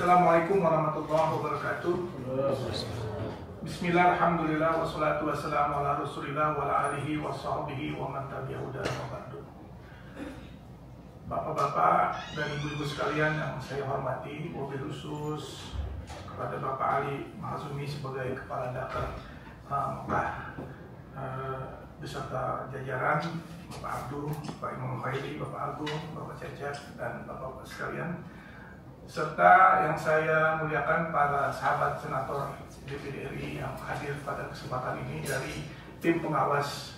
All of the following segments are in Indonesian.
Assalamualaikum warahmatullahi wabarakatuh. Bismillah, alhamdulillah, wassalatu wassalamu ala rasulillah wa ala alihi wa sahbihi wa man tabi'ahu dan wabarakatuh. Bapak-bapak dan ibu-ibu sekalian yang saya hormati, wabil khusus kepada Bapak Ali Mahazumi sebagai Kepala Dakar Mekah beserta jajaran Bapak Abdul, Bapak Imam Khairi, Bapak Agung, Bapak Cacat, dan Bapak-bapak sekalian, serta yang saya muliakan para sahabat senator DPD RI yang hadir pada kesempatan ini dari tim pengawas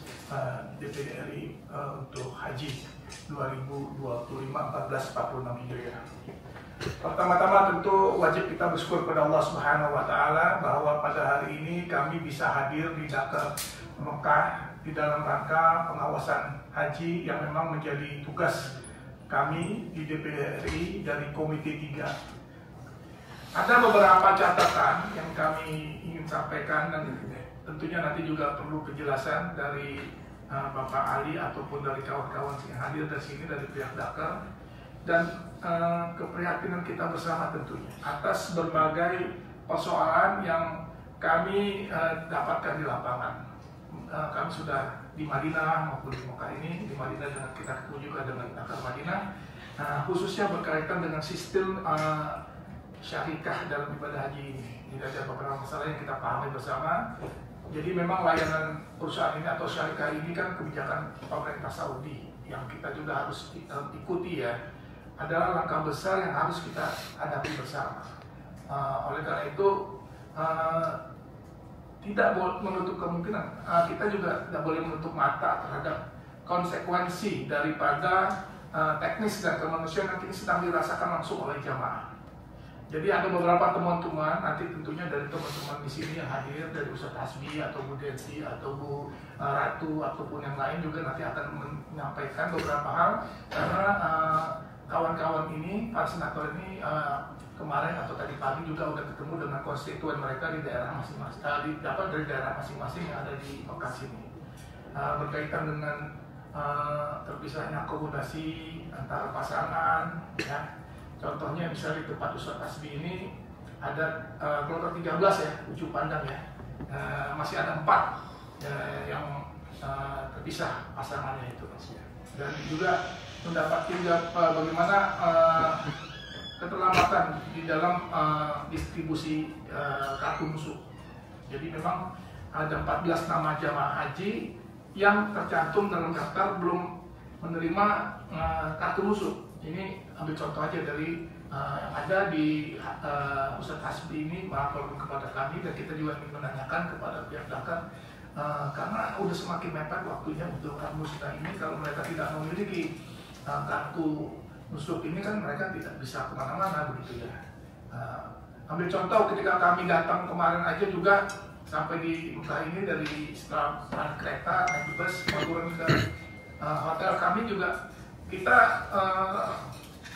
DPD RI untuk Haji 2025 1446 Hijriah. Pertama-tama tentu wajib kita bersyukur kepada Allah Subhanahu wa taala bahwa pada hari ini kami bisa hadir di Dakar Mekah di dalam rangka pengawasan haji yang memang menjadi tugas kami di DPD RI dari Komite 3. Ada beberapa catatan yang kami ingin sampaikan dan tentunya nanti juga perlu penjelasan dari Bapak Ali ataupun dari kawan-kawan yang hadir dari sini dari pihak Dakar, dan keprihatinan kita bersama tentunya atas berbagai persoalan yang kami dapatkan di lapangan. Kami sudah di Madinah maupun di Mekah ini, di Madinah dengan kita ketemu juga dengan Dakar Madinah, khususnya berkaitan dengan sistem syarikah dalam ibadah haji ini. Ini ada beberapa masalah yang kita pahami bersama. Jadi memang layanan perusahaan ini atau syarikah ini kan kebijakan pemerintah Saudi yang kita juga harus ikuti ya. Adalah langkah besar yang harus kita hadapi bersama. Oleh karena itu tidak menutup kemungkinan, kita juga tidak boleh menutup mata terhadap konsekuensi daripada teknis dan kemanusiaan yang kini sedang dirasakan langsung oleh jamaah. Jadi ada beberapa teman-teman, nanti tentunya dari teman-teman di sini yang hadir, dari Ustadz Hasbi atau Bu Desi atau Bu Ratu ataupun yang lain juga nanti akan menyampaikan beberapa hal, karena kawan-kawan ini, para senator ini kemarin atau tadi pagi juga udah ketemu dengan konstituen mereka di daerah masing-masing, dari daerah masing-masing yang ada di Mekah sini, berkaitan dengan terpisahnya akomodasi antara pasangan, ya. Contohnya misalnya di tempat Ustadz Hasbi ini ada kloter 13 ya, ujung pandang ya, masih ada 4 yang terpisah pasangannya itu, dan juga mendapat bagaimana keterlambatan di dalam distribusi kartu musuh. Jadi memang ada 14 nama jamaah haji yang tercantum dalam daftar belum menerima kartu musuh. Ini ambil contoh aja dari yang ada di Ustadz Hasbi ini melaporkan kepada kami, dan kita juga ingin menanyakan kepada pihak Dakar, karena udah semakin mepet waktunya untuk kartu musuh ini. Kalau mereka tidak memiliki kartu nusuk ini kan mereka tidak bisa kemana-mana begitu ya. Ambil contoh ketika kami datang kemarin aja juga sampai di Mekah ini, dari setelah naik kereta naik bus turun ke hotel kami juga kita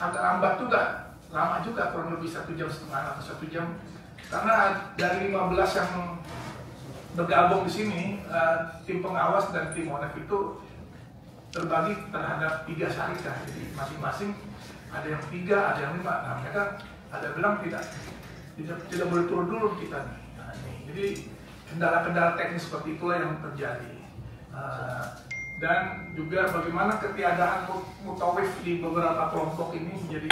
agak lambat juga, lama juga, kurang lebih 1,5 jam atau 1 jam, karena dari 15 yang bergabung di sini, tim pengawas dan tim ONEF itu terbagi terhadap 3 syarikah. Jadi masing-masing ada yang 3, ada yang 5. Nah mereka ada bilang tidak boleh turun dulu kita nih. Nah, jadi kendala-kendala teknis seperti itulah yang terjadi. Dan juga bagaimana ketiadaan mutawif di beberapa kelompok ini menjadi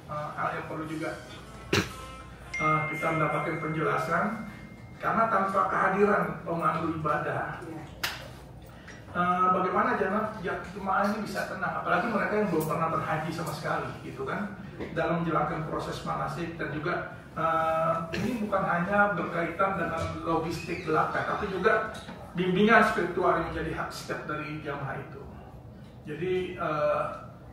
hal yang perlu juga kita mendapatkan penjelasan, karena tanpa kehadiran pemandu ibadah, bagaimana jemaah ini bisa tenang, apalagi mereka yang belum pernah berhaji sama sekali gitu kan, dalam menjalankan proses manasik. Dan juga ini bukan hanya berkaitan dengan logistik belaka, tapi juga bimbingan spiritual yang menjadi hak setiap dari jamaah itu. Jadi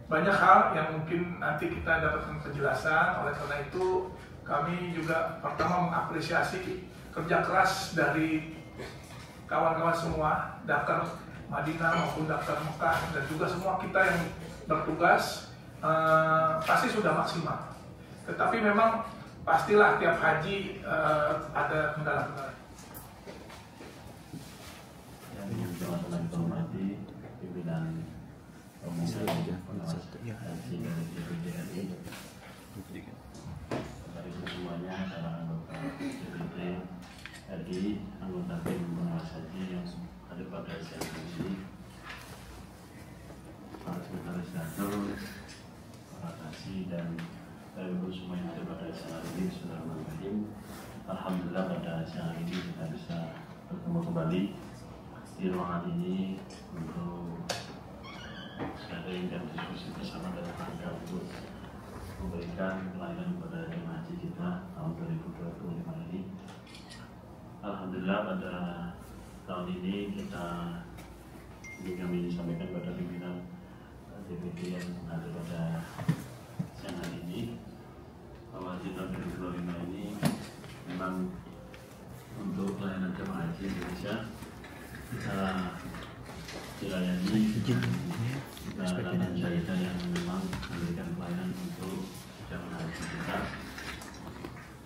banyak hal yang mungkin nanti kita dapatkan penjelasan. Oleh karena itu kami juga pertama mengapresiasi kerja keras dari kawan-kawan semua, Dakar Madinah maupun Dakar Mekah, dan juga semua kita yang bertugas pasti sudah maksimal. Tetapi memang pastilah tiap haji ada kendala-kendala. Yang teman-teman hormati pimpinan pemuda haji dari DPD RI, lagi anggota tim pengawas haji yang ada pada siang hari ini, para sekretaris dato, para kasih dan ibu semua yang ada pada siang hari ini. Bismillahirrahmanirrahim. Alhamdulillah pada siang hari ini kita bisa bertemu kembali di ruangan ini untuk sharing dan diskusi bersama dalam rangka untuk memberikan pelayanan kepada jemaah haji kita tahun 2025 ini. Alhamdulillah pada tahun ini kita kami disampaikan pada pimpinan DPD yang ada pada siang hari ini bahwa haji tahun 2025 ini memang untuk pelayanan jemaah haji Indonesia kita dilayani dan syarikat yang memang memberikan pelayanan untuk jemaah haji kita.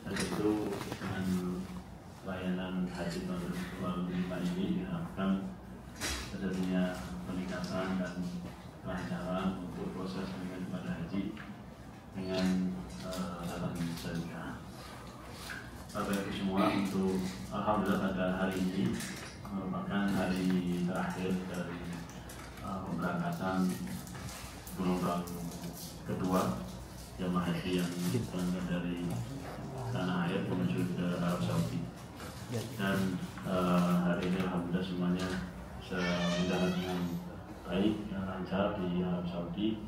Dan itu dengan pelayanan haji tahun 2025 ini diharapkan terjadinya peningkatan dan kelancaran untuk proses penyelenggaraan ibadah haji dengan dalam syarikat. Bapak Ibu semua, untuk alhamdulillah pada hari ini merupakan hari terakhir dari pemberangkatan gelombang kedua jemaah haji yang berangkat dari tanah air menuju ke Arab Saudi. Dan hari ini alhamdulillah semuanya bisa berjalan dengan baik dan lancar di Arab Saudi,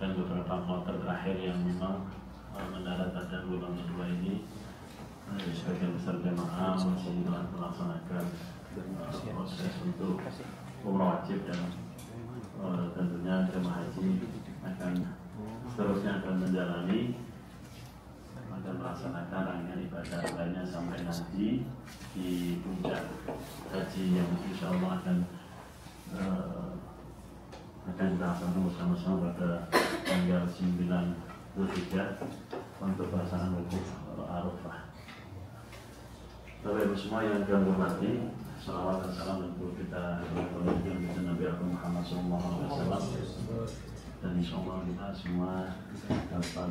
dan beberapa kloter terakhir yang memang mendarat pada gelombang kedua ini sebagian besar jemaah masih melaksanakan proses untuk umrah wajib, dan tentunya jemaah haji seterusnya akan menjalani dan melaksanakan rangkaian ibadah lainnya sampai nanti di puncak haji yang insya Allah akan kita laksanakan bersama-sama pada tanggal 9 Zulhijjah untuk pelaksanaan wukuf Arafah. Bapak Ibu semua yang kami hormati, salawat dan salam untuk kita yang bisa Nabi Muhammad SAW, dan insya Allah kita semua dapat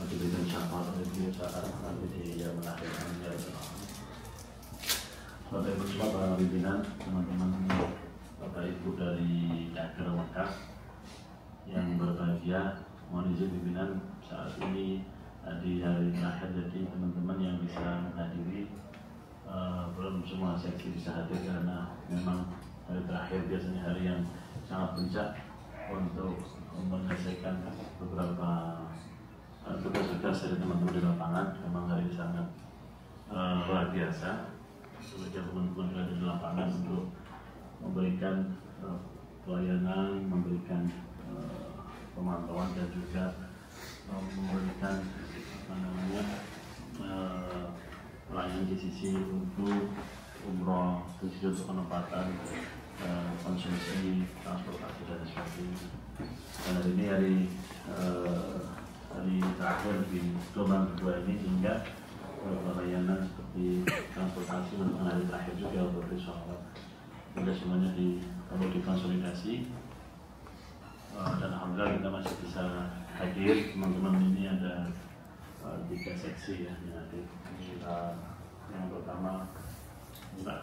diberikan syafaat oleh beliau saat nanti di yang melahirkan ya Allah. Bapak Ibu semua, para pimpinan, teman-teman Bapak Ibu dari daerah Mekah yang berbahagia, mohon izin pimpinan saat ini di hari terakhir, jadi teman-teman yang bisa menghadiri belum semua seksi bisa hadir karena memang hari terakhir biasanya hari yang sangat puncak untuk menyelesaikan beberapa tugas-tugas dari teman-teman di lapangan. Memang hari ini sangat luar biasa sebagai teman-teman yang ada di lapangan untuk memberikan pelayanan, memberikan pemantauan dan juga memberikan pelayanan di sisi untuk umroh, di sisi untuk penempatan, konsumsi, transportasi dan sebagainya. Dan hari ini hari terakhir di gelombang kedua ini, sehingga pelayanan seperti transportasi merupakan hari terakhir juga untuk sholat. Sudah semuanya perlu dikonsolidasi, dan alhamdulillah kita masih bisa hadir. Teman-teman ini ada 3 seksi ya yang hadir. Yang pertama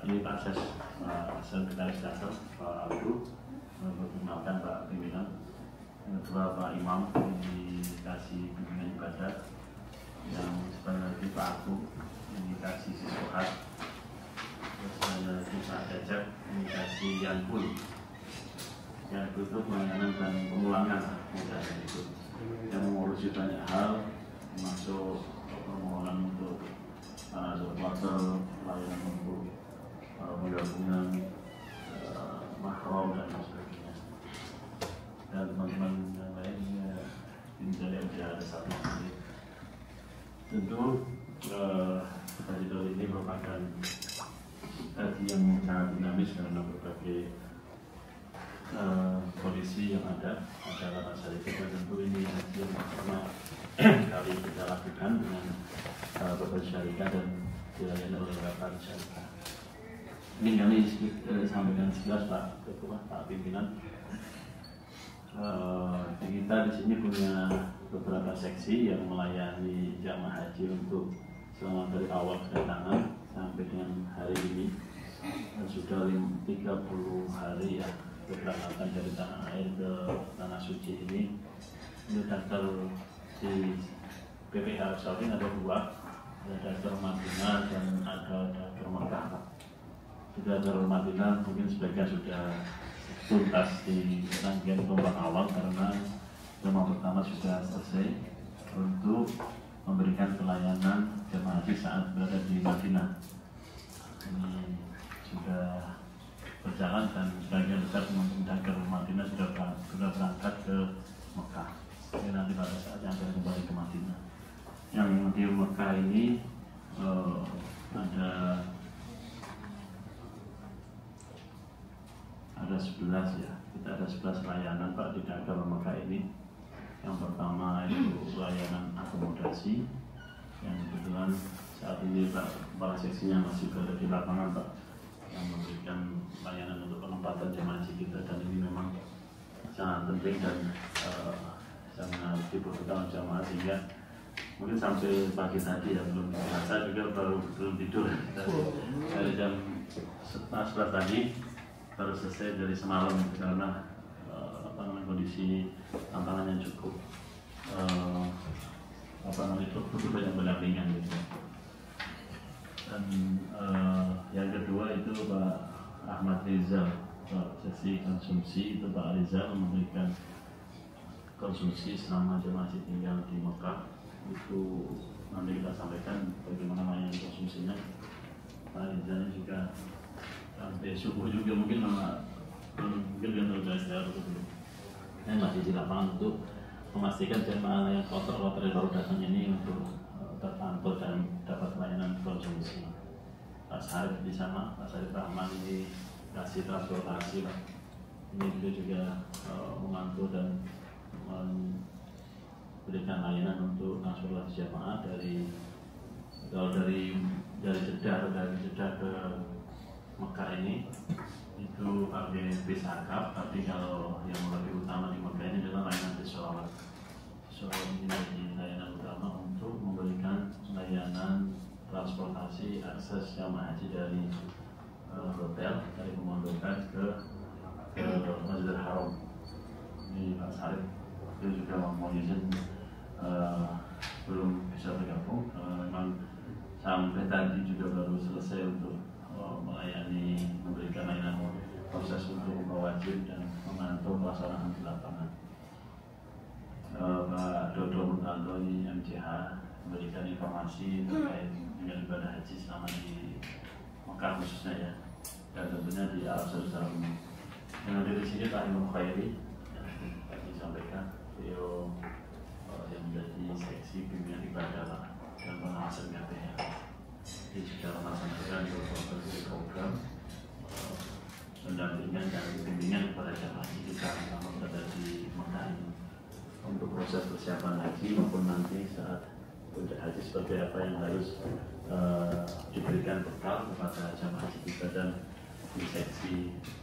ini Pak Sekretaris Dato Pak Abdul, memperkenalkan Pak Pimpinan. Yang kedua Pak Imam, ini dikasih bimbingan ibadah. Yang sebenarnya lagi Pak Abu, ini dikasih siswahat. Terus ada lagi Pak Cecep, ini dikasih Yankul. Yankul itu pelayanan dan pemulangan itu yang mengurusi banyak hal, termasuk permohonan untuk supporter, pelayanan untuk penggabungan mahram dan sebagainya. Dan teman-teman yang lainnya ini ada satu lagi. Tentu haji tahun ini merupakan haji yang sangat dinamis karena berbagai kondisi yang ada masyarakat syarikat, dan tentu ini haji yang pertama kali kita lakukan dengan berbagai syarikat dan dilayani oleh beberapa syarikat. Ini kami sampaikan sekilas Pak Ketua, Pak Pimpinan. Kita di sini punya beberapa seksi yang melayani jamaah haji untuk selama dari awal kedatangan sampai dengan hari ini sudah 30 hari ya keberangkatan dari tanah air ke tanah suci ini. Untuk daftar di PPH Arab Saudi ada 2, ada daftar Madinah dan ada daftar Mekah. Sudah daftar Madinah mungkin sebagian sudah tuntas di rangkaian gelombang awal karena gelombang pertama sudah selesai untuk memberikan pelayanan jemaah haji saat berada di Madinah. Ini sudah berjalan dan sebagian besar teman-teman dari Madinah sudah berangkat ke Mekah. Jadi nanti pada saatnya akan kembali ke Madinah. Yang di Mekah ini ada 11 ya. Kita ada 11 layanan Pak di Dakar Mekah ini. Yang pertama itu layanan akomodasi yang kebetulan saat ini Pak, para seksinya masih berada di lapangan Pak, yang memberikan layanan untuk penempatan jemaah haji kita, dan ini memang sangat penting dan sangat dibutuhkan jemaah, sehingga mungkin sampai pagi tadi ya belum saya juga belum tidur dari jam 11 tadi baru selesai dari semalam karena kondisi tantangannya cukup cukup banyak berdampingan gitu. Dan yang kedua itu Pak Ahmad Rizal, Pak sesi konsumsi itu Pak Rizal memberikan konsumsi selama jemaah haji tinggal di Mekah. Itu nanti kita sampaikan bagaimana layanan konsumsinya. Pak Rizal juga sampai subuh juga mungkin dia belajar dan masih di lapangan untuk memastikan jemaah yang kloter-kloter yang baru datang ini untuk terpantau dan dapat layanan konsumsi. Pak Sarif di sana, Pak Sarif Rahman ini kasih transportasi Pak. Ini beliau juga memantau dan memberikan layanan untuk transportasi jemaah dari Jeddah ke Mekah ini itu pakai bis akap, tapi kalau yang lebih utama di Mekah ini adalah layanan bis sholawat. Sholawat ini menjadi layanan utama untuk memberikan layanan transportasi akses jamaah haji dari hotel, dari pemondokan ke Masjidil Haram. Ini Pak Sarif itu juga mohon izin belum bisa bergabung, memang sampai tadi juga baru selesai untuk melayani, memberikan layanan proses untuk wajib dan memantau pelaksanaan di lapangan. Pak Dodo Mutandoi MCH memberikan informasi terkait dengan ibadah haji selama di Mekah khususnya ya, dan tentunya di Arab Saudi secara umum. Yang ada di sini Pak Imam Khairi yang disampaikan beliau yang menjadi seksi bimbingan ibadah dan pengawasan KPH. Ini sudah melaksanakan beberapa program pendampingan dan bimbingan kepada jemaah haji kita selama berada di Mekah ini untuk proses persiapan haji maupun nanti saat puncak haji seperti apa yang harus diberikan bekal kepada jemaah haji kita. Dan di seksi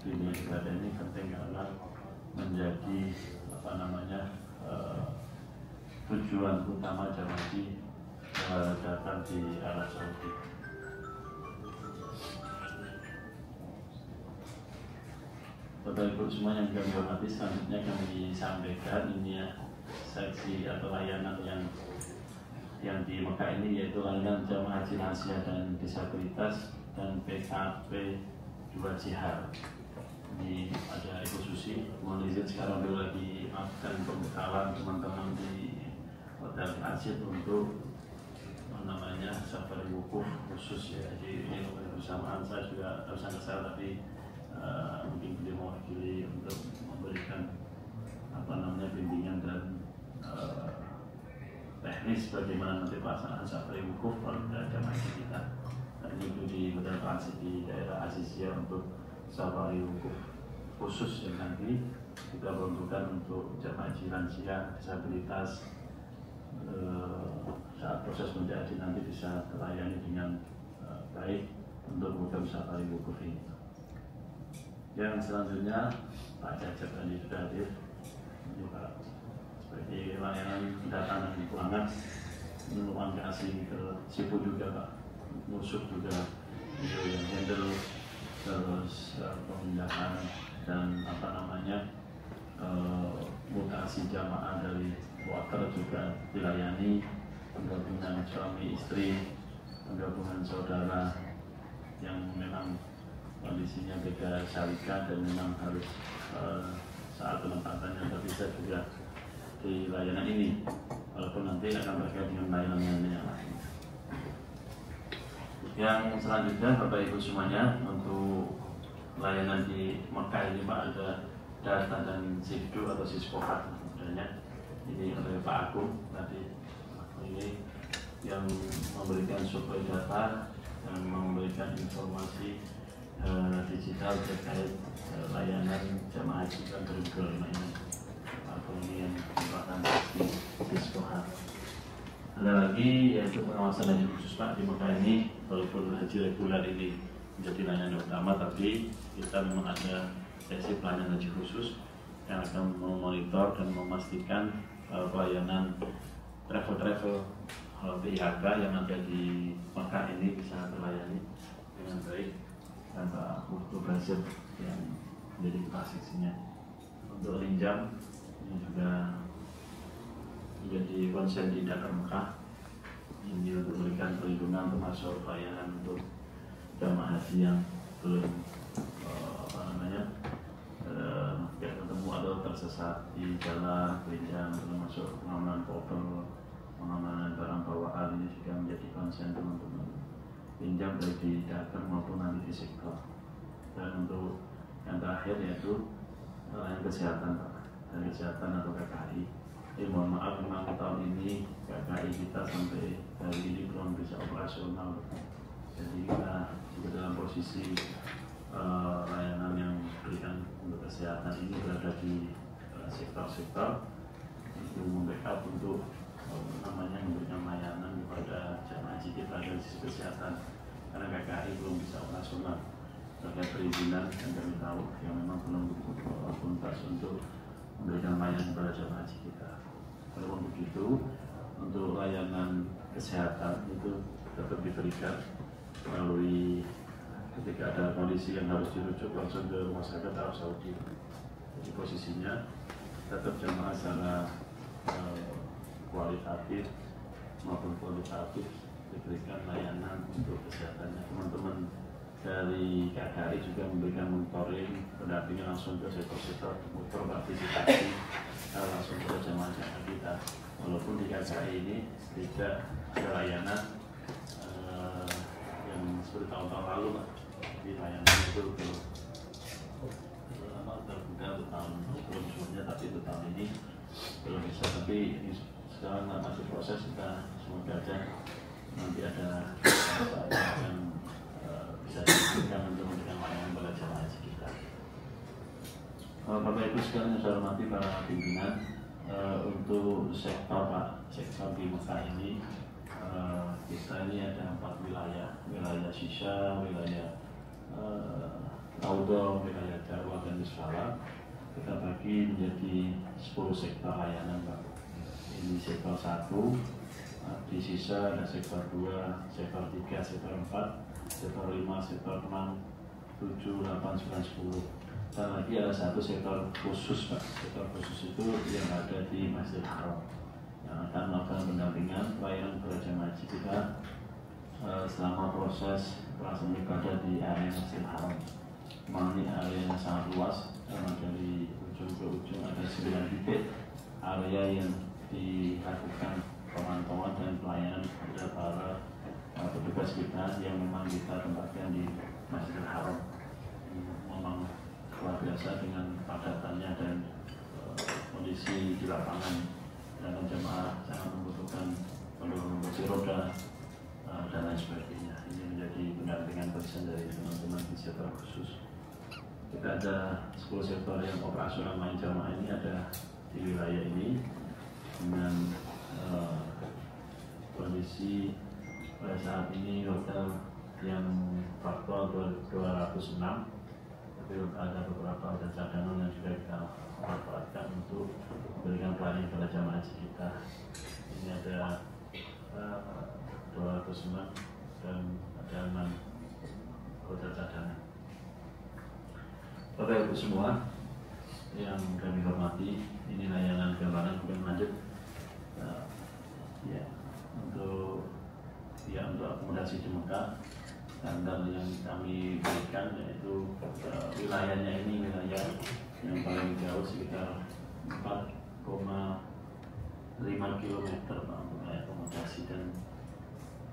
bimbingan ibadah ini penting karena menjadi tujuan utama jemaah haji datang di Arab Saudi. Bapak Ibu semua yang kami hormati, selanjutnya kami sampaikan ini ya seksi atau layanan yang di Mekah ini, yaitu layanan jamaah haji lansia dan disabilitas dan PKP 2 Jihad. Ini ada Ibu Susi, mohon izin sekarang dulu lagi makan pembekalan teman-teman di Hotel Transit untuk safari wukuf khusus ya. Jadi ini bersamaan saya juga harus kesal, tapi mungkin beliau mewakili untuk memberikan bimbingan dan teknis bagaimana nanti pelaksanaan safari wukuf pada jamaah haji kita. Dan itu di Hotel Transit di daerah Azizia untuk safari wukuf khusus yang nanti kita peruntukkan untuk jamaah haji lansia, disabilitas, saat proses menjadi nanti bisa terlayani dengan baik untuk program safari wukuf ini. Yang selanjutnya Pak Cacep tadi sudah hadir. Ini Pak, seperti layanan kedatangan dan pulangan kasih ke Sipu juga Pak, Musuk juga yang handle, terus pemindahan dan mutasi jamaah dari water juga dilayani, penggabungan suami istri, penggabungan saudara yang memang kondisinya beda syarikat dan memang harus saat penempatannya bisa juga di layanan ini, walaupun nanti akan terkait dengan layanan yang lain. Yang selanjutnya Bapak Ibu semuanya, untuk layanan di Mekah ini Pak, ada data dan sisdu atau sispohat sebenarnya ini oleh Pak Agung tadi, ini yang memberikan suplai data dan memberikan informasi digital terkait layanan jamaah haji tahun 2025 ini. Atau ini yang merupakan sispohat. Ada lagi yaitu pengawasan haji khusus Pak di Mekah ini, walaupun haji reguler ini menjadi layanan utama, tapi kita memang ada sesi pelayanan haji khusus yang akan memonitor dan memastikan pelayanan travel PIHK yang ada di Mekah ini bisa terlayani dengan baik tanpa waktu Basir yang menjadi kesaksinya. Untuk Linjam ini juga menjadi konsen di Dakar Mekah ini untuk memberikan perlindungan termasuk pelayanan untuk jamaah haji yang belum ketemu atau tersesat di jalan. Linjam termasuk pengamanan koper, pengamanan barang bawaan ini juga menjadi konsen teman-teman Linjam baik di Dakar maupun nanti di sektor. Dan untuk yang terakhir yaitu layanan kesehatan Pak, dan kesehatan atau KKI. Mohon maaf memang tahun ini KKI kita sampai hari ini belum bisa operasional. Jadi kita juga dalam posisi layanan yang diberikan untuk kesehatan ini berada di sektor-sektor untuk membackup untuk memberikan layanan kepada jamaah haji kita dari sisi kesehatan, karena KKI belum bisa operasional terkait perizinan dan kami tahu yang memang belum tuntas untuk memberikan layanan kepada jamaah haji kita. Walaupun begitu, untuk layanan kesehatan itu tetap diberikan melalui ketika ada kondisi yang harus dirujuk langsung ke rumah sakit Arab Saudi. Jadi posisinya tetap jamaah secara kualitatif maupun kualitatif diberikan layanan untuk kesehatannya. Teman-teman dari KKI juga memberikan monitoring, pendampingan langsung ke sektor-sektor, motor partisipasi langsung ke jamaah kita. Walaupun di KKI ini tidak ada layanan yang seperti tahun-tahun lalu Pak, di layanan itu belum terbuka untuk tahun sebelumnya, tapi untuk tahun ini belum bisa. Tapi ini sekarang masih proses, kita semoga aja nanti ada yang bisa diberikan untuk memberikan layanan pada jamaah haji kita. Bapak Ibu sekalian yang saya hormati para pimpinan, untuk sektor Pak, sektor di Mekah ini kita ini ada 4 wilayah Shisha, wilayah Audo, wilayah Darwa dan Misfala. Kita bagi menjadi 10 sektor layanan Pak. Ini sektor 1 di Shisha, ada sektor 2, sektor 3, sektor 4, sektor 5, sektor 6, 7, 8, 9, 10. Dan lagi ada satu sektor khusus Pak. Sektor khusus itu yang ada di Masjidil Haram, yang akan melakukan pendampingan pelayanan kepada jamaah haji kita selama proses pelaksanaan ibadah di area Masjidil Haram. Memang ini area yang sangat luas, karena dari ujung ke ujung ada 9 titik area yang dilakukan pemantauan dan pelayanan kepada para petugas kita yang memang kita tempatkan di Masjidil Haram. Memang luar biasa dengan padatannya dan kondisi di lapangan, dan jemaah sangat membutuhkan pendorong kursi roda dan lain sebagainya. Ini menjadi pendampingan persen dari teman-teman di sektor khusus. Kita ada 10 sektor yang operasional main jamaah ini ada di wilayah ini dengan kondisi pada saat ini hotel yang faktor 206, tapi ada beberapa hotel cadangan yang juga kita manfaatkan untuk memberikan pelayanan kepada jamaah haji kita. Ini ada 209 dan ada 6 kota cadangan. Bapak Ibu semua yang kami hormati, ini layanan gambaran mungkin lanjut untuk akomodasi di Mekah. Standar yang kami berikan yaitu wilayahnya ini wilayah yang paling jauh sekitar 4,5 km Pak untuk akomodasi, dan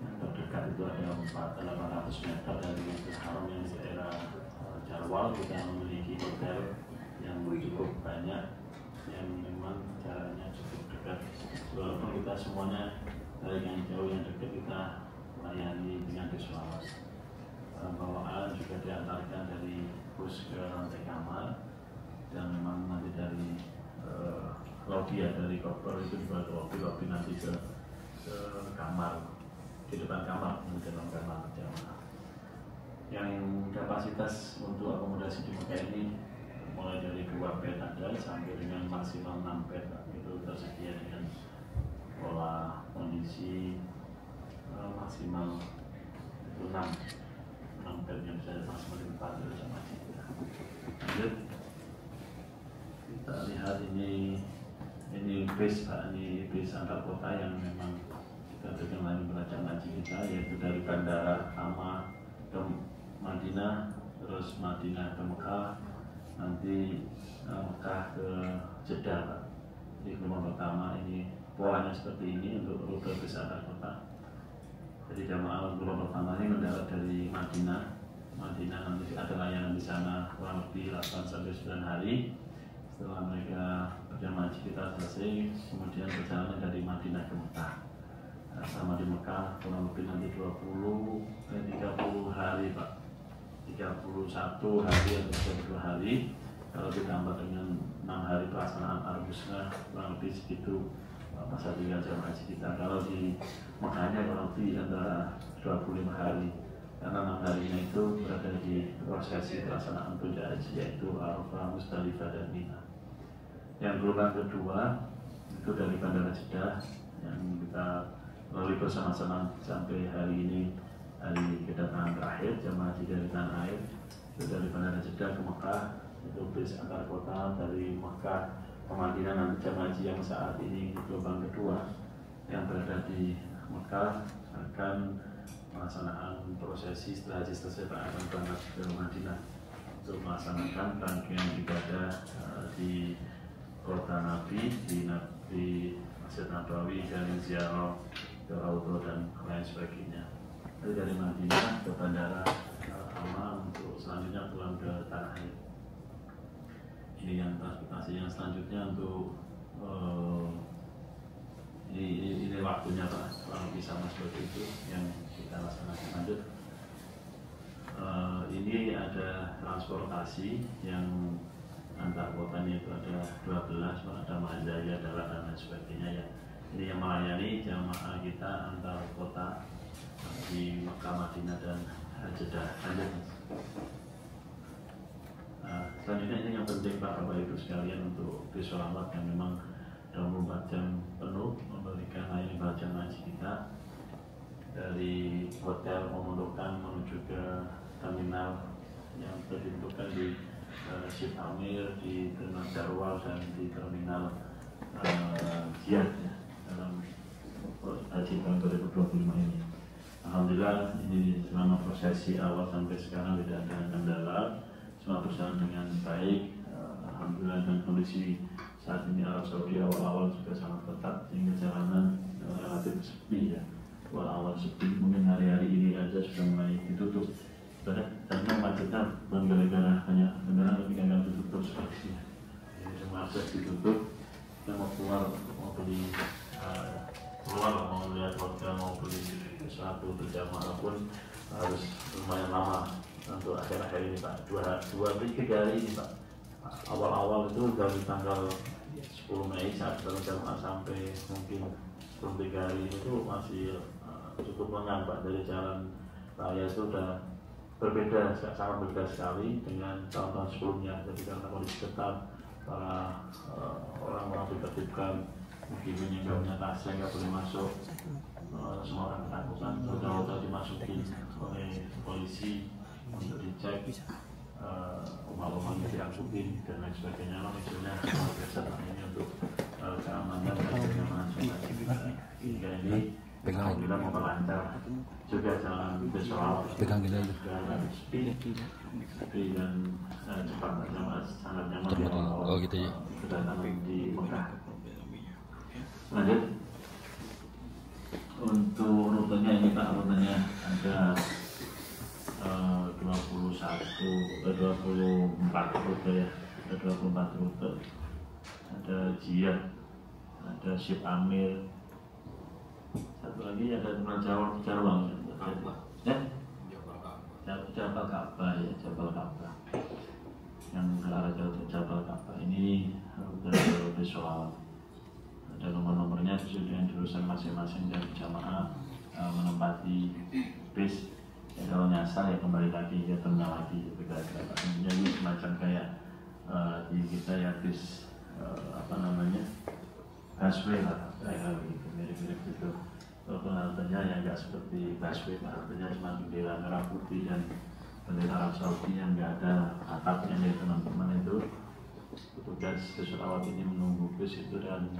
yang terdekat itu ada 800 meter dari Masjidil Haram yang di daerah Jarwal. Kita memiliki hotel yang cukup banyak yang memang jaraknya cukup dekat. Walaupun kita semuanya dari yang jauh yang dekat kita layani dengan visual. Bawaan juga diantarkan dari bus ke lantai kamar, dan memang nanti dari lobby ya, dari koper itu juga ke lobby nanti ke kamar, di depan kamar, di dalam kamar jamaah. Yang kapasitas untuk akomodasi di Mekah ini mulai dari 2 bed ada sampai dengan maksimal 6 bed itu tersedia dengan pola kondisi maksimal itu 6 bed yang bisa maksimal 4 sama kita. Lanjut, kita lihat ini base Pak, ini base antar kota yang memang kita berikan layanan pelajaran haji kita, yaitu dari Bandara Hama ke Madinah, terus Madinah ke Mekah, nanti Mekah ke Jeddah Pak. Di gelombang pertama ini polanya seperti ini untuk rute base antar kota. Jadi jamaah gelombang pertama ini mendarat dari Madinah nanti ada layanan di sana kurang lebih 8-9 hari. Setelah mereka perjalanan haji kita selesai, kemudian perjalanan dari Madinah ke Mekah. Sama di Mekah kurang lebih nanti 30 hari Pak, 31 hari atau 32 hari. Kalau ditambah dengan 6 hari pelaksanaan arbusnya kurang lebih segitu masa tinggal jamaah haji kita. Kalau di Mekahnya kurang lebih antara 25 hari, karena 6 harinya itu berada di prosesi pelaksanaan puncak haji, yaitu Arafah, Musdalifah, dan Mina. Yang gelombang kedua itu dari Bandara Jeddah yang kita lalui bersama-sama sampai hari ini, hari kedatangan terakhir jamaah haji dari tanah air. Itu dari Bandara Jeddah ke Mekah, itu bis antar kota dari Mekah ke Madinah. Nanti jamaah haji yang saat ini di gelombang kedua yang berada di Mekah akan melaksanakan prosesi setelah haji selesai akan berangkat ke Madinah untuk melaksanakan rangkaian ibadah di kota Nabi, di Masjid Nabawi, dan ziarah ke Raudhah dan lain sebagainya. Jadi dari Madinah ke Bandara Hama untuk selanjutnya pulang ke tanah air. Ini yang transportasi yang selanjutnya untuk ini waktunya Pak, kurang lebih sama seperti itu yang kita laksanakan. Lanjut, ini ada transportasi yang antar kotanya itu ada 12, ada Mazaya, Darat, dan lain sebagainya ya. Ini yang melayani jamaah kita antar kota di Mekah, Madinah, dan Jeddah. Lanjut. Selanjutnya ini yang penting Pak Bapak Ibu sekalian untuk visual alat yang memang 24 jam penuh memberikan layanan pelajaran haji kita dari hotel Pemondokan menuju ke terminal yang ditentukan di Syed Amir, di terminal Jarwal, dan di terminal Jiyad ya, dalam haji tahun 2025 ini. Alhamdulillah ini selama prosesi awal sampai sekarang tidak ada kendala, semua berjalan dengan baik. Alhamdulillah, dan kondisi saat ini Arab Saudi awal-awal juga sangat ketat sehingga jalanan relatif sepi ya. Awal-awal sepi, mungkin hari-hari ini aja sudah mulai ditutup. Karena macetnya bukan gara-gara hanya kendaraan, tapi karena ditutup sepertinya. Jadi semua akses ditutup. Kita mau keluar, mau beli keluar, mau lihat hotel, mau beli sesuatu berjamaah pun harus lumayan lama untuk akhir-akhir ini Pak. 2-3 hari ini Pak. Awal-awal itu dari tanggal 10 Mei saat berjamaah sampai mungkin 3 hari itu masih cukup lengang Pak. Dari jalan raya itu sudah berbeda, sangat berbeda sekali dengan tahun-tahun sebelumnya. Jadi karena kondisi ketat, para orang-orang ditertibkan, mungkin yang nggak punya tasnya nggak boleh masuk, semua orang ketakutan. Hotel-hotel dimasukin oleh polisi untuk dicek, rumah-rumah diangkutin dan lain sebagainya. Maksudnya luar biasa ini untuk keamanan dan kenyamanan sehingga ini alhamdulillah memperlancar juga jalan visual juga sepi dan cepat sangat nyaman kedatangan di Mekah. Lanjut untuk rutenya ini Pak, rutenya ada 24 rute ya, ada 24 rute, ada Jiyah, ada Syib Amir, satu lagi ada Jarwang ya, Jabal Ka'bah ya, Jabal Ka'bah yang ke arah Jabal Ka'bah ini rute visual. Ada nomor-nomornya sesuai dengan jurusan masing-masing dari jamaah menempati bis. Ya, kalau nyasar ya kembali lagi ke terminal lagi gitu kira-kira. Jadi semacam kayak di kita ya bis busway lah kayak gitu, mirip-mirip gitu. Walaupun haltenya ya nggak seperti busway, haltenya cuma bendera merah putih dan bendera Arab Saudi yang nggak ada atapnya dari teman-teman itu. Petugas pesawat ini menunggu bus itu dan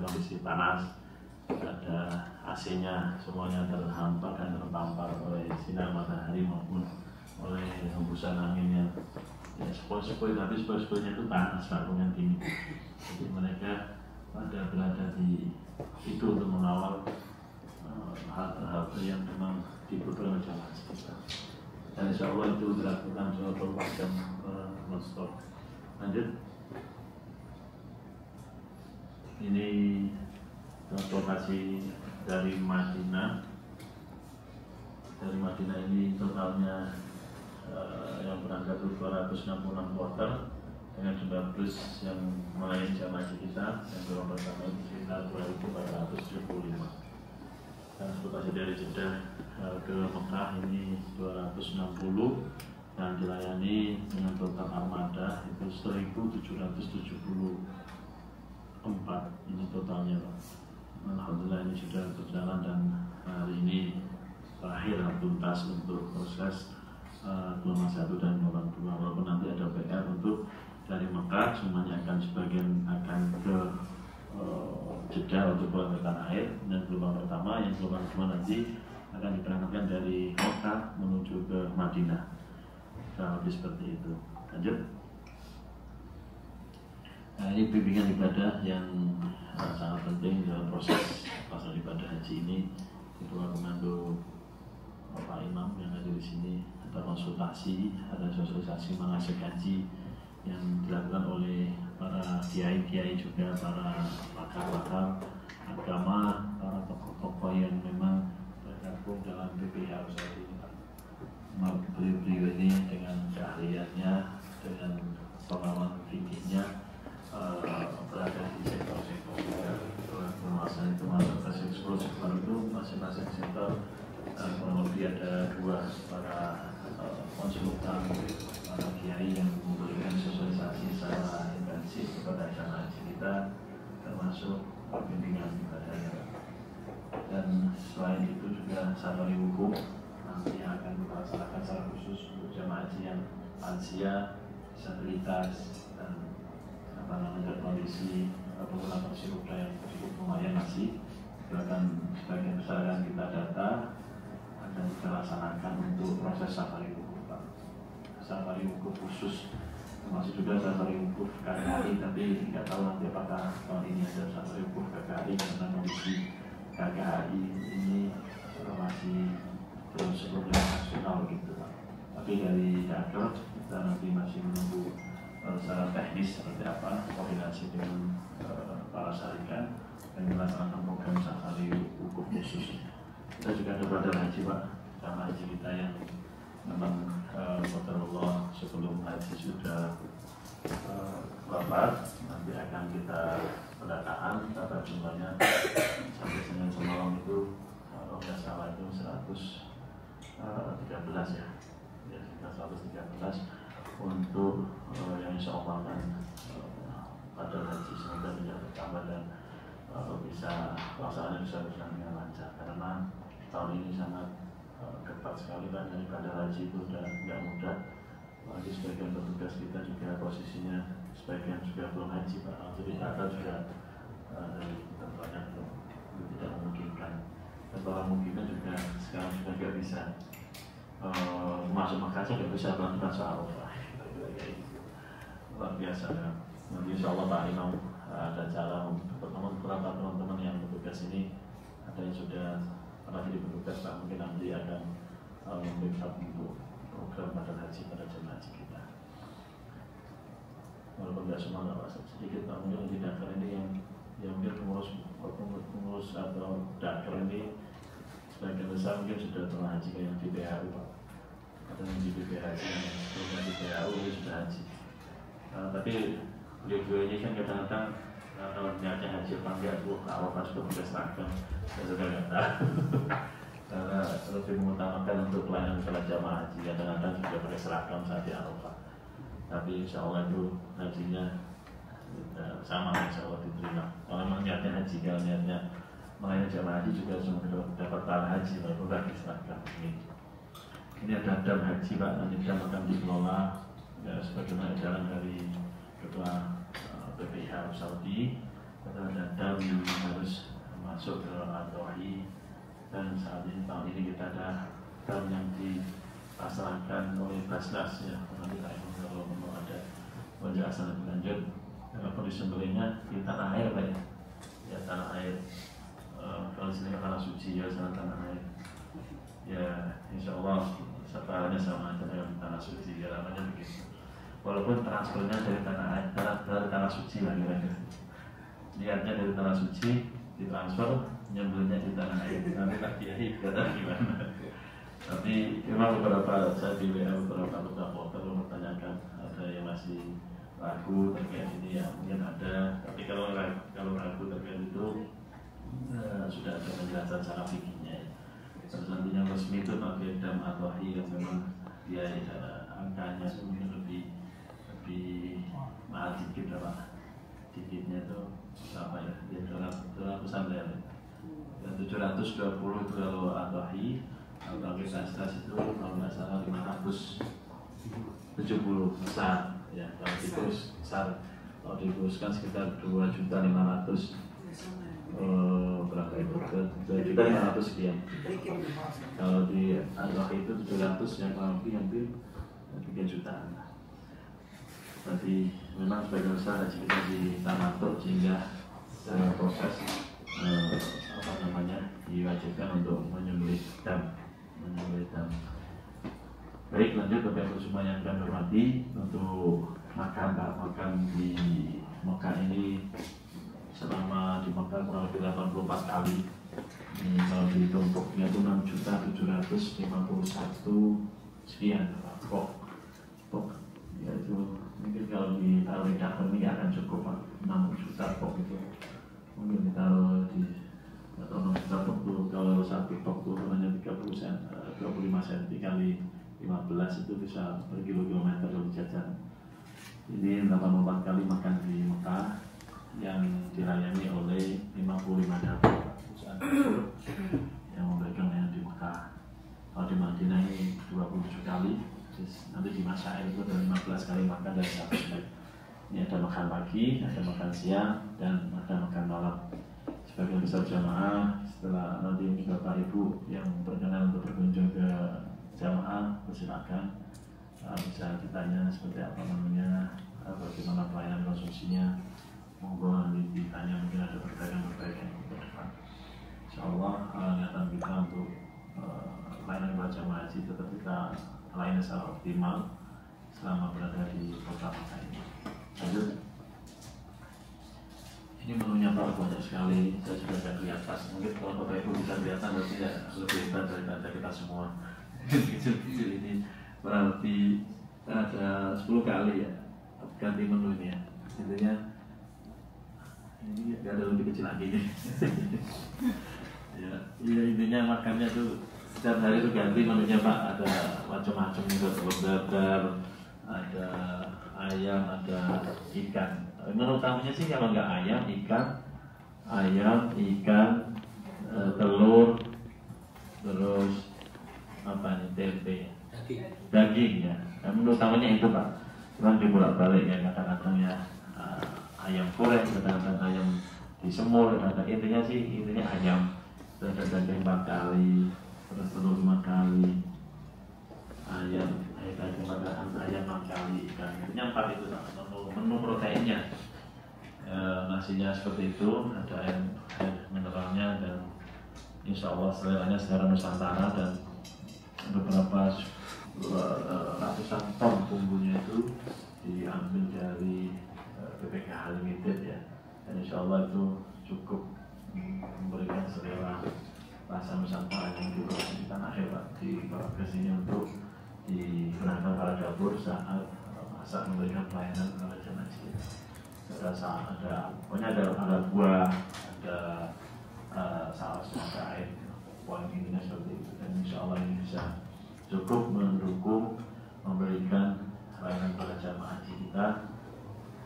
kondisi panas, ada AC-nya, semuanya terhampar dan tertampar oleh sinar matahari maupun oleh hembusan angin yang ya, sepoi-sepoi, tapi sepoi-sepoinya itu panas, yang dingin. Jadi mereka berada di itu untuk mengawal halte-halte yang memang dibutuhkan oleh jamaah kita. Dan insya Allah itu dilakukan 24 jam non-stop. Lanjut. Ini transportasi dari Madinah. Dari Madinah ini totalnya yang berangkat itu 266 kloter dengan jumlah bus yang melayani jamaah haji kita yang gelombang pertama itu sekitar 2.475. Transportasi dari Jeddah ke Mekah ini 260 dan dilayani dengan total armada itu 1.774 ini totalnya Pak. Alhamdulillah ini sudah berjalan dan hari ini terakhir tuntas untuk proses gelombang 1 dan gelombang 2. Walaupun nanti ada PR untuk dari Mekah semuanya akan sebagian akan ke Jeddah untuk pulang ke tanah air, dan gelombang pertama yang gelombang 2 nanti akan diberangkatkan dari Mekah menuju ke Madinah. Lebih seperti itu. Lanjut. Nah, ini bimbingan ibadah yang sangat penting dalam proses pelaksanaan ibadah haji ini. Ketua Komando Bapak Imam yang ada di sini, ada konsultasi, ada sosialisasi manasik haji yang dilakukan oleh para kiai-kiai juga, para pakar-pakar agama, para tokoh-tokoh yang memang tergabung dalam BPH Saudi. Beliau-beliau ini dengan keahliannya, dengan pengalaman fikihnya, berada di sektor-sektor penguasaan itu masuk ke sektor itu masing-masing sektor. Kurang lebih ada 2 para konsultan, para kiai yang memberikan sosialisasi secara intensif kepada jamaah haji kita, termasuk bimbingan ibadahnya. Dan selain itu juga safari hukum nanti akan dilaksanakan secara khusus untuk jamaah haji yang lansia, disabilitas, dan kondisi pengguna kursi roda yang cukup lumayan masih. Bahkan sebagian besar yang kita data akan kita laksanakan untuk proses safari wukuf, Pak. Safari wukuf khusus, termasuk juga safari wukuf KKI, tapi tidak tahu nanti apakah tahun ini ada safari wukuf KKI karena kondisi KKI ini masih belum sepenuhnya nasional gitu, Pak. Tapi dari Dakar kita nanti masih menunggu secara teknis seperti apa koordinasi dengan para syarikat dan melaksanakan program safari wukuf khusus. Kita juga ada badal haji, Pak, jamaah haji kita yang memang qadarullah sebelum haji sudah wafat, nanti akan kita pendataan berapa jumlahnya sampai Senin semalam itu kalau tidak salah itu 113 ya, sekitar 113 untuk yang insya Allah akan pada haji semoga tidak bertambah dan bisa pelaksanaannya bisa berjalan dengan lancar, karena tahun ini sangat ketat sekali Pak. Dari ibadah haji itu sudah nggak mudah, lagi sebagian petugas kita juga posisinya sebagian juga belum haji Pak, jadi data juga dari banyak itu tidak memungkinkan. Dan orang mungkinkan juga sekarang sudah nggak bisa masuk Makkah saja nggak bisa melakukan Arafah. Luar biasa ya. Nanti insya Allah Pak Imam ada cara bertemu beberapa teman-teman yang bertugas ini, ada yang sudah pernah jadi bertugas Pak, mungkin nanti akan membackup untuk program pada haji pada jemaah haji kita. Walaupun nggak semua nggak Pak, sedikit Pak, mungkin di Dakar ini yang mungkin pengurus atau Dakar ini sebagian besar mungkin sudah pernah haji kayak yang di PHU Pak, atau yang di PPHU yang sebelumnya di PHU sudah haji. Tapi beliau-beliau ini kan kadang-kadang kalau niatnya haji apa enggak, Arafah sudah pakai seragam, saya sudah nggak tahu. Karena lebih mengutamakan untuk pelayanan sholat jamaah haji, kadang-kadang juga pakai seragam saat di Arafah. Tapi insya Allah itu hajinya sama, insya Allah diterima. Kalau memang niatnya haji, kalau niatnya melayani jamaah haji juga cuma dapat pahala haji, walaupun pakai seragam. Ini ada dam haji Pak, nanti dam akan dikelola ya, sebagaimana jalan dari ketua BPIH Arab Saudi. Ada dam yang harus masuk ke Al-Wahi, dan saat ini tahun ini kita ada dam yang dipasrahkan oleh Basnas ya. Nanti kalau mau ada penjelasan lebih lanjut, kondisi sembelihnya di tanah air Pak ya, tanah air. Kalau sini tanah suci ya, sana tanah air ya, insya Allah separahnya sama dengan tanah suci ya, namanya begitu. Walaupun transfernya dari tanah air, dari tanah suci lah kira-kira. Niatnya dari tanah suci ditransfer, nyembelnya di tanah air. Nanti tak kiai kata gimana. Tapi memang beberapa saya di WA beberapa reporter mempertanyakan, ada yang masih ragu terkait ini ya, mungkin ada. Tapi kalau ragu terkait itu sudah ada penjelasan secara fikihnya. Terus nantinya resmi itu pakai dam Al-Wahi yang memang dia angkanya mungkin lebih mahal dikit lah, dikitnya itu apa ya, dia 200-an ya, 720 itu kalau Al-Wahi. Kalau tas itu kalau nggak salah 570 besar ya, kalau dikurus besar, kalau dikuruskan sekitar 2.500.000 berapa itu? 2.500.000 sekian. Kalau di Al-Wahi itu 700 yang kurang lebih hampir 3 jutaan. Tapi memang sebagian besar haji kita di Tamato, sehingga proses diwajibkan untuk menyembelih dam. Baik, lanjut Bapak Ibu semua yang kami hormati, untuk makan di Mekah ini selama di Mekah kurang lebih 84 kali. Ini kalau ditumpuknya itu 6.751 sekian pok ya, itu mungkin kalau ditaruh di dapur ini akan cukup Pak, 6 juta pok itu mungkin ditaruh di atau 6 juta pok itu. Kalau satu pok itu hanya 25 cm kali 15 itu bisa berkilo-kilometer kalau dijajan. Ini 84 kali makan di Mekah yang dilayani oleh 55 dapur perusahaan yang memberikan layanan di Mekah. Kalau di Madinah ini 27 kali. Nanti di Masyair itu ada 15 kali makan dari satu set. Ini ada makan pagi, ada makan siang, dan ada makan malam. Sebagian besar jamaah setelah nanti ini Bapak Ibu yang berkenan untuk berkunjung ke jamaah, persilakan bisa ditanya seperti apa namanya, bagaimana pelayanan konsumsinya. Monggo nanti ditanya, mungkin ada perbaikan ke depan. Insyaallah niatan kita untuk pelayanan buat jamaah haji tetap kita lainnya secara optimal selama berada di kota Mekah ini. Lanjut, ini menunya Pak banyak sekali, saya sudah ada di atas. Mungkin kalau Bapak Ibu bisa kelihatan berarti ya lebih hebat daripada kita semua. Kecil-kecil ini berarti ada 10 kali ya ganti menunya. Intinya ini nggak ada lebih kecil lagi nih. Ya intinya makannya tuh setiap hari itu ganti menunya Pak, ada macam-macam, ada telur dadar, ada ayam, ada ikan. Menu utamanya sih kalau nggak ayam, ikan, ayam, ikan, telur, terus apa nih, tempe, daging ya. Menu utamanya itu Pak. Cuman dibolak-balik ya, kadang-kadang ya ayam goreng, kadang-kadang ayam disemur, kadang-kadang intinya ayam. Terus ada daging 4 kali, terus telur 5 kali, ayam 6 kali, ikan. Intinya 4 itu Pak, menu proteinnya. Nasinya seperti itu, ada air mineralnya, dan insya Allah seleranya selera Nusantara, dan beberapa ratusan ton bumbunya itu diambil dari BPKH Limited ya, dan insya Allah itu cukup memberikan selera rasa Nusantara yang diproduksi di tanah air Pak, dibawa ke sini untuk digunakan para dapur saat masak memberikan pelayanan kepada jemaah haji. Pokoknya ada buah, ada saus, ada air, poin intinya seperti itu, dan insya Allah ini bisa cukup mendukung, memberikan pelayanan pada jamaah haji kita,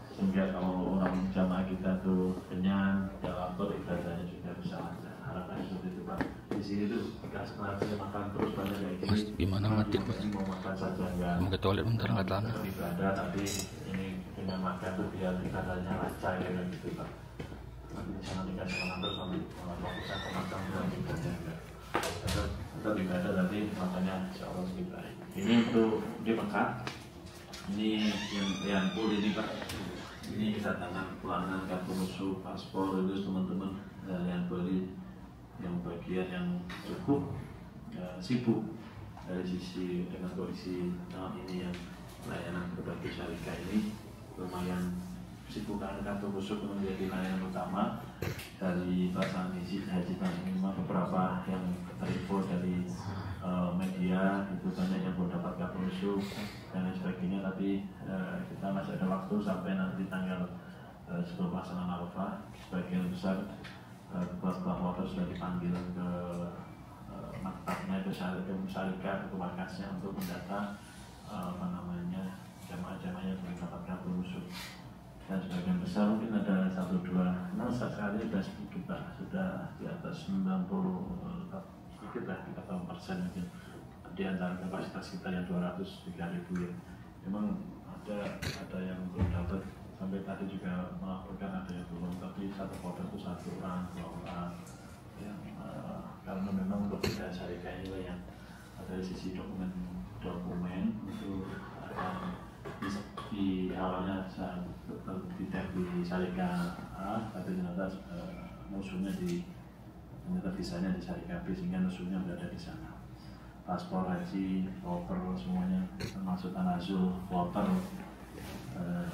sehingga kalau orang jamaah kita tuh kenyang, dalam beribadahnya juga bisa lancar. Harapannya seperti itu Pak. Di sini tuh nggak sebenarnya makan terus banyak kayak gini. Mas, gimana mati Mas? Mau makan saja enggak? Mau ke toilet bentar nggak tahan. Ibadah, tapi ini dengan makan tuh biar ibadahnya lancar ya gitu Pak. Nanti jangan dikasih makan terus nanti malah fokus ke makan dan ibadahnya enggak. Tetap ibadah tapi makannya insya Allah lebih baik. Ini untuk di Mekah. Ini yang full ini Pak. Ini kedatangan pelanggan kartu musuh, paspor, itu teman-teman yang beli, yang bagian yang cukup sibuk dari sisi dengan kondisi tahun ini yang layanan berbagai syarikat ini lumayan sibuk, karena kartu musuh menjadi layanan utama dari pasangan haji tahun ini. Beberapa yang terinfo dari media itu banyak yang belum dapat kartu musuh dan lain sebagainya, tapi kita masih ada waktu sampai nanti tanggal sebelum pelaksanaan Arafah. Sebagian besar kepala kloter sudah dipanggil ke maktabnya, ke syarikat, ke markasnya untuk mendata jamaah-jamaah yang belum dapat kartu musuh. Dan sebagian besar mungkin ada 1-2, sekali sudah sedikit Pak, sudah di atas 90, sedikit lah, 30% mungkin di antara kapasitas kita yang 203.000 ya. Memang ada yang belum dapat, sampai tadi juga melaporkan ada yang belum, tapi satu kloter itu 1 orang, 2 orang yang karena memang untuk tidak syarikat ini yang dari sisi dokumen itu di awalnya tidak di syarikat A, tapi ternyata musuhnya ternyata visanya di syarikat B, sehingga musuhnya berada di sana. Paspor, haji, kloter, semuanya termasuk tanazul, kloter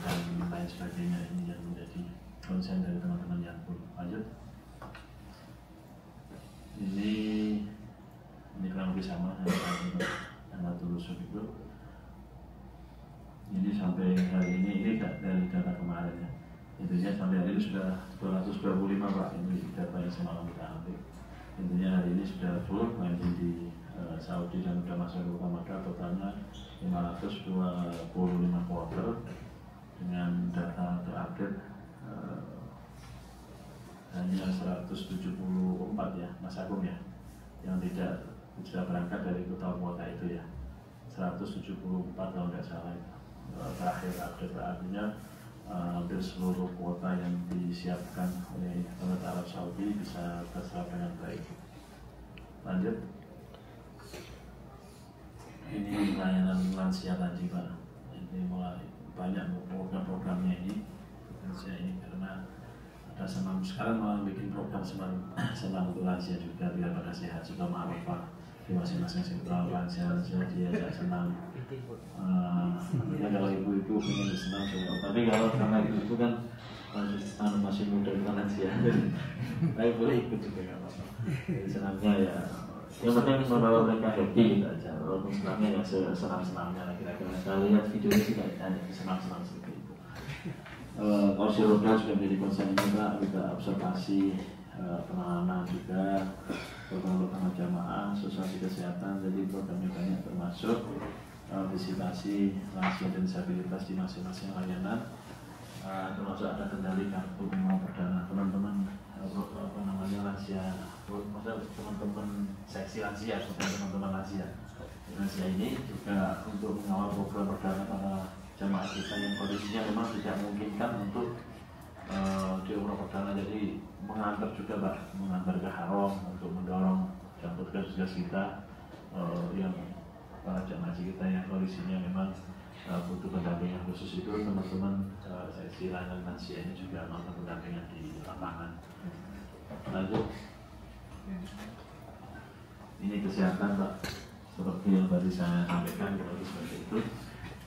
dan lain sebagainya, ini yang menjadi konsen dari teman-teman yang pun. Lanjut. Ini kurang lebih sama yang tulus itu. Ini sampai hari ini dari data kemarin ya. Intinya sampai hari ini sudah 225 Pak, ini data yang semalam kita ambil. Intinya hari ini sudah full, landing di Saudi dan sudah masuk ke Kota Makkah, totalnya 525 kloter dengan data terupdate hanya 174 ya Mas Agung ya, yang tidak berangkat dari total kuota itu ya, 174 kalau nggak salah itu. Terakhir update, artinya hampir seluruh kuota yang disiapkan oleh pemerintah Arab Saudi bisa terserap dengan baik. Lanjut. Ini layanan lansia tadi Pak. Ini mulai banyak program-programnya ini karena ada senam, sekarang malah bikin program senam untuk lansia juga biar pada sehat juga maaf Pak. Di masing-masing sektor lansia dia tidak senam. Ya kalau ibu-ibu pengen senam juga, tapi kalau karena ibu kan masih muda di lansia, tapi boleh ikut juga nggak apa-apa. Senamnya ya yang penting membawa mereka happy aja, walaupun senamnya ya senam-senamnya lah kira-kira. Saya lihat videonya sih kayak senam-senam seperti itu. Kursi roda juga menjadi konsen juga, kita observasi penanganan juga, program jamaah, sosialisasi kesehatan, jadi programnya banyak termasuk visitasi lansia dan disabilitas di masing-masing layanan, termasuk ada kendali kartu umroh perdana. Teman-teman apa namanya lansia, maksudnya teman-teman seksi lansia, bukan teman-teman lansia. Lansia ini juga untuk mengawal program para jamaah kita yang kondisinya memang tidak memungkinkan untuk di umroh perdana, jadi mengantar juga Pak, mengantar ke haram untuk mendorong dan tugas-tugas kita yang para jamaah haji kita yang kondisinya memang butuh pendampingan khusus. Itu teman-teman seksi layanan lansia ini juga melakukan pendampingan di lapangan. Lanjut, ini kesehatan Pak, seperti yang tadi saya sampaikan, kalau seperti itu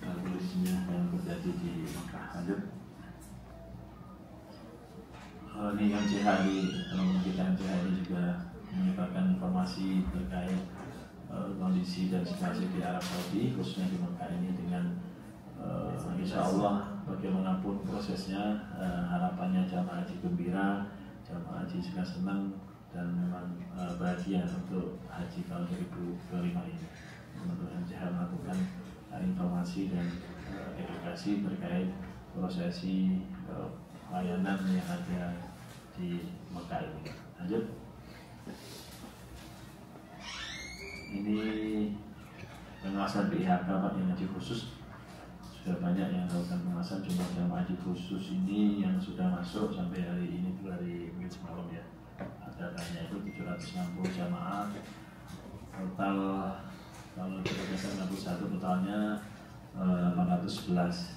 kondisinya yang terjadi di Mekah. Lanjut, ini MCH di teman-teman kita MCH ini juga menyebarkan informasi terkait kondisi dan situasi di Arab Saudi, khususnya di Mekah ini, dengan insya Allah bagaimanapun prosesnya, harapannya jamaah haji gembira, jamaah haji juga senang dan memang bahagia untuk haji tahun 2025 ini. Teman-teman MCH melakukan informasi dan edukasi terkait prosesi layanan yang ada di Mekah ini. Lanjut, ini pengawasan BIHK Pak yang haji khusus, sudah banyak yang melakukan pengawasan. Jumlah jamaah haji khusus ini yang sudah masuk sampai hari ini itu hari minggu semalam ya, datanya itu 760 jamaah total. Kalau kita biasa 61 totalnya 811.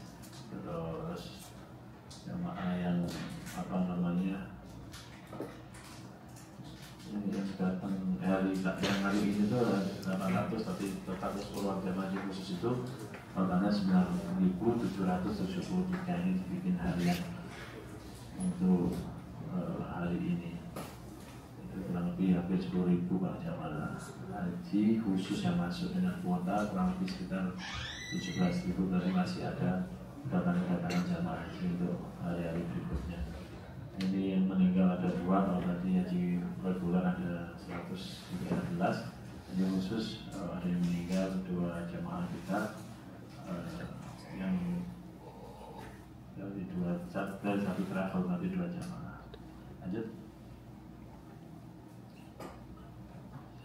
Terus jamaah yang apa namanya yang datang yang hari ini tuh 800, tapi total keseluruhan jamaah haji khusus itu totalnya 9.773. Ini dibikin harian untuk hari ini. Kurang lebih hampir 10.000 Pak jamaah haji khusus yang masuk dengan kuota kurang lebih sekitar 17.000, tapi masih ada kedatangan jamaah haji untuk hari-hari berikutnya. Ini yang meninggal ada 2, kalau tadi haji reguler ada 113. Ini khusus ada yang meninggal 2 jamaah kita yang dari 1 travel, nanti 2 jamaah. Lanjut.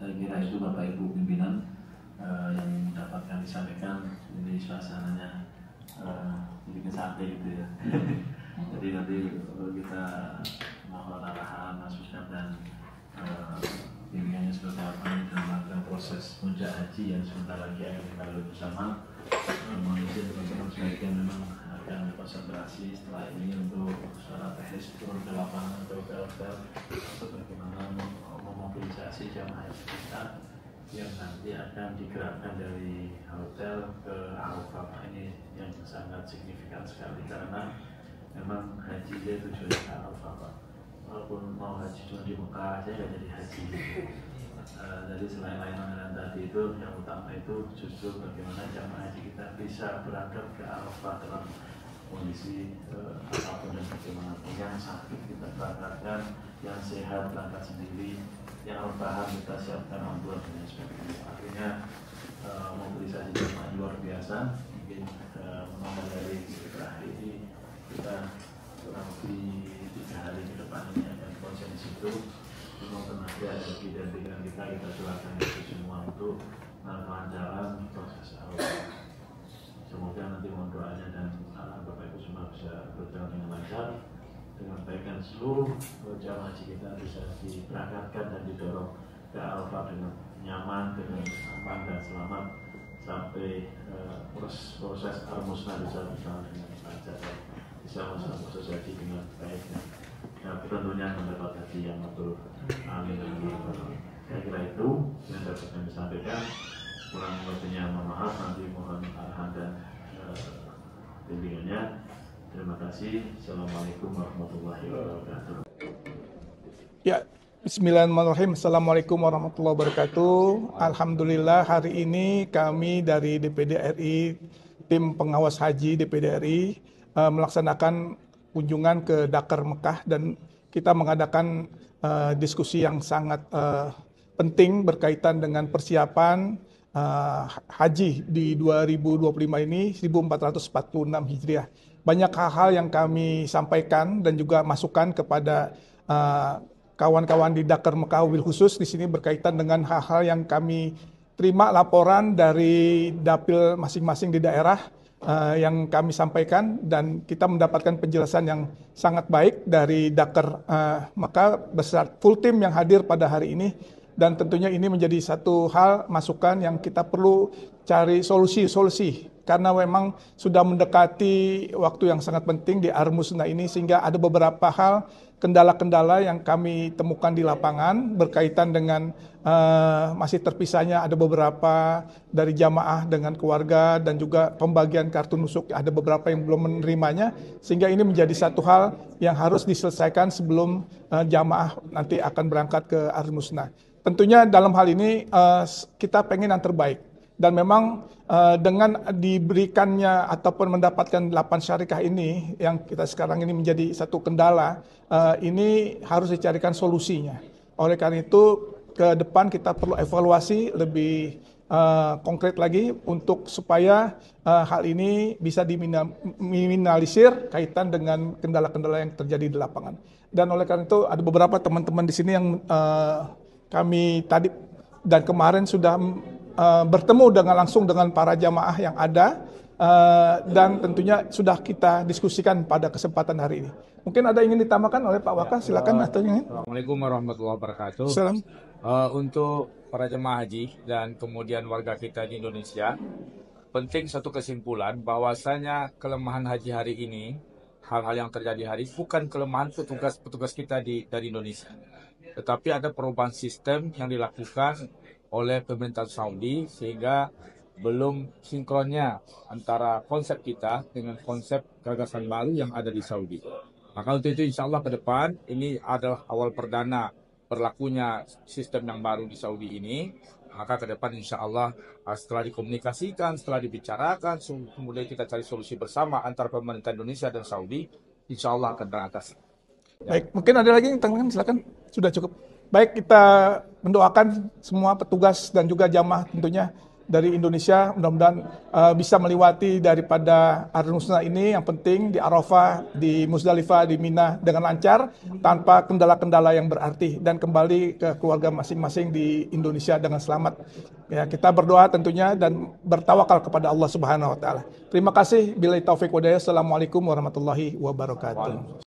Saya kira itu Bapak Ibu pimpinan yang dapat kami sampaikan. Ini suasananya bikin santai gitu ya. Jadi nanti kita mohon arahan masukan dan bimbingannya seperti apa ini dalam proses puncak haji yang sebentar lagi akan kita lalui bersama. Mohon izin teman-teman sebagian memang akan konsentrasi setelah ini untuk secara teknis turun ke lapangan atau ke hotel untuk bagaimana memobilisasi jamaah haji kita yang nanti akan digerakkan dari hotel ke Arafah. Ini yang sangat signifikan sekali karena memang haji dia tujuannya ke Arafah Pak. Walaupun mau haji cuma di Mekah aja nggak jadi haji. Jadi selain layanan tadi itu, yang utama itu justru bagaimana jamaah haji kita bisa berangkat ke Arafah dalam kondisi apapun dan bagaimanapun. Yang sakit kita berangkatkan, yang sehat berangkat sendiri, yang rebahan kita siapkan ambulan dan sebagainya. Artinya mobilisasi jamaah luar biasa. Mungkin menambah dari terakhir ini kita kurang lebih 3 hari ke depan ini akan konsen di situ. Semua tenaga, energi dan pikiran kita serahkan itu semua untuk melancarkan proses Arafah. Semoga nanti mohon doanya dan Bapak Ibu semua bisa berjalan dengan lancar, dengan baik, dan seluruh jamaah haji kita bisa diberangkatkan dan didorong ke Arafah dengan nyaman, dengan aman dan selamat sampai proses Al-Musnah bisa berjalan dengan lancar, bisa melaksanakan proses haji dengan baik dan tentunya mendapat haji yang mabrur. Amin. Saya kira itu yang dapat kami sampaikan. Kurang lebihnya mohon maaf, nanti mohon arahan dan bimbingannya. Terima kasih. Assalamualaikum warahmatullahi wabarakatuh. Ya, bismillahirrahmanirrahim. Assalamualaikum warahmatullahi wabarakatuh. Alhamdulillah, hari ini kami dari DPD RI, tim pengawas haji DPD RI, melaksanakan kunjungan ke Dakar Mekah, dan kita mengadakan diskusi yang sangat penting berkaitan dengan persiapan haji di 2025 ini 1446 Hijriah. Banyak hal-hal yang kami sampaikan dan juga masukan kepada kawan-kawan di Dakar Mekah wabil khusus di sini berkaitan dengan hal-hal yang kami terima laporan dari dapil masing-masing di daerah yang kami sampaikan, dan kita mendapatkan penjelasan yang sangat baik dari Dakar Mekah besar full tim yang hadir pada hari ini, dan tentunya ini menjadi satu hal masukan yang kita perlu cari solusi karena memang sudah mendekati waktu yang sangat penting di Armusna ini, sehingga ada beberapa hal kendala-kendala yang kami temukan di lapangan berkaitan dengan masih terpisahnya ada beberapa dari jamaah dengan keluarga, dan juga pembagian kartu nusuk ada beberapa yang belum menerimanya, sehingga ini menjadi satu hal yang harus diselesaikan sebelum jamaah nanti akan berangkat ke Armusna. Tentunya dalam hal ini kita pengen yang terbaik, dan memang dengan diberikannya ataupun mendapatkan 8 syarikah ini yang kita sekarang ini menjadi satu kendala, ini harus dicarikan solusinya. Oleh karena itu ke depan kita perlu evaluasi lebih konkret lagi untuk supaya hal ini bisa diminimalisir kaitan dengan kendala-kendala yang terjadi di lapangan. Dan oleh karena itu ada beberapa teman-teman di sini yang kami tadi dan kemarin sudah bertemu langsung dengan para jamaah yang ada, dan tentunya sudah kita diskusikan pada kesempatan hari ini. Mungkin ada yang ingin ditambahkan oleh Pak Waka, silakan. Assalamualaikum warahmatullahi wabarakatuh. Salam. Untuk para jemaah haji dan kemudian warga kita di Indonesia, penting satu kesimpulan bahwasanya kelemahan haji hari ini, hal-hal yang terjadi hari bukan kelemahan petugas kita dari Indonesia, tetapi ada perubahan sistem yang dilakukan oleh pemerintah Saudi sehingga belum sinkronnya antara konsep kita dengan konsep gagasan baru yang ada di Saudi. Maka untuk itu insya Allah ke depan ini adalah awal perdana berlakunya sistem yang baru di Saudi ini. Maka ke depan insya Allah setelah dikomunikasikan, setelah dibicarakan, kemudian kita cari solusi bersama antara pemerintah Indonesia dan Saudi, insya Allah akan teratasi. Baik, mungkin ada lagi yang tangan, silakan. Sudah cukup. Baik, kita mendoakan semua petugas dan juga jamaah tentunya dari Indonesia mudah-mudahan bisa melewati daripada Armusna ini yang penting di Arafah, di Muzdalifah, di Mina dengan lancar tanpa kendala-kendala yang berarti, dan kembali ke keluarga masing-masing di Indonesia dengan selamat. Ya, kita berdoa tentunya dan bertawakal kepada Allah Subhanahu wa taala. Terima kasih. Billahi taufik wa hidayah. Assalamualaikum warahmatullahi wabarakatuh.